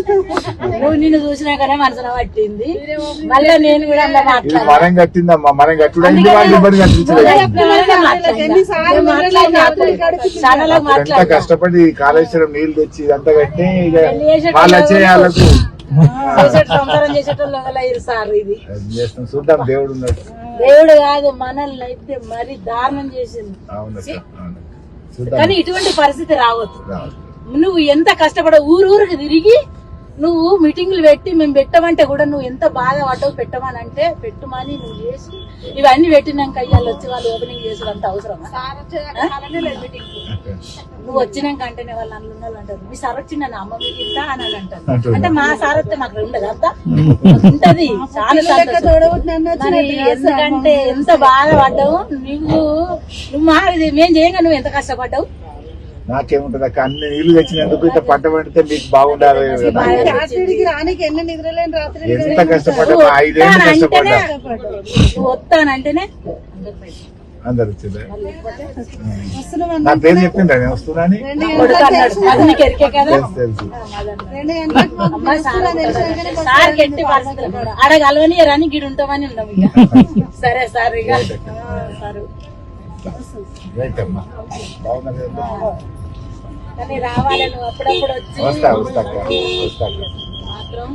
నువ్వు నిన్ను చూసినాకనే మనసున పట్టింది. మళ్ళీ నేను కూడా అలా మాట్లాడాను. మనం కట్టిందమ్మా, మనం కట్టుడానికి ఎంత కష్టపడి కాళేశ్వరం నీళ్లు తెచ్చి ఇదంతా కట్టి వాళ్ళు వచ్చే వాళ్ళకు సంసారం చేసేటోళ్ళు ఎవరు సార్. ఇది చూద్దాం, దేవుడు ఉన్నాడు. దేవుడు కాదు, మనల్ని అయితే మరి దారుణం చేసింది. కానీ ఇటువంటి పరిస్థితి రావద్దు. నువ్వు ఎంత కష్టపడ ఊరికి తిరిగి నువ్వు మీటింగ్లు పెట్టి మేము పెట్టమంటే కూడా నువ్వు ఎంత బాధ పడ్డావు. పెట్టమని అంటే పెట్టుమని నువ్వు చేసి ఇవన్నీ పెట్టినాక అయ్యాళ్ళు వచ్చి వాళ్ళు ఓపెనింగ్ చేసేది అంత అవసరమా? నువ్వు వచ్చినాక అంటేనే వాళ్ళు అందులో అంటారు మీ సార్ వచ్చిందని అమ్మ మీకు ఇంత అని అంటారు. అంటే మా సార్ వస్తే మాకు ఉండదు అంతా ఉంటది. చాలా ఎందుకంటే ఎంత బాధపడ్డావు నువ్వు. మా మేము చేయంగా నువ్వు ఎంత కష్టపడ్డావు. నాకేముంటది అక్క, అన్ని నీళ్లు తెచ్చినందుకు ఇంత పంట పండితే మీకు బాగుండాలి. ఎంత కష్టపడ్డా, 5 ఏళ్ళు కష్టపడ్డా. వస్తానంటేనే అందరు వచ్చిందా? నా పేరు చెప్పిందా నేను వస్తున్నాని? అడగలవని రాని గిడి ఉంటామని ఉన్నాం. ఇక సరే సార్, ఇక కానీ రావాలి నువ్వు అప్పుడప్పుడు వచ్చి వస్తా మాత్రం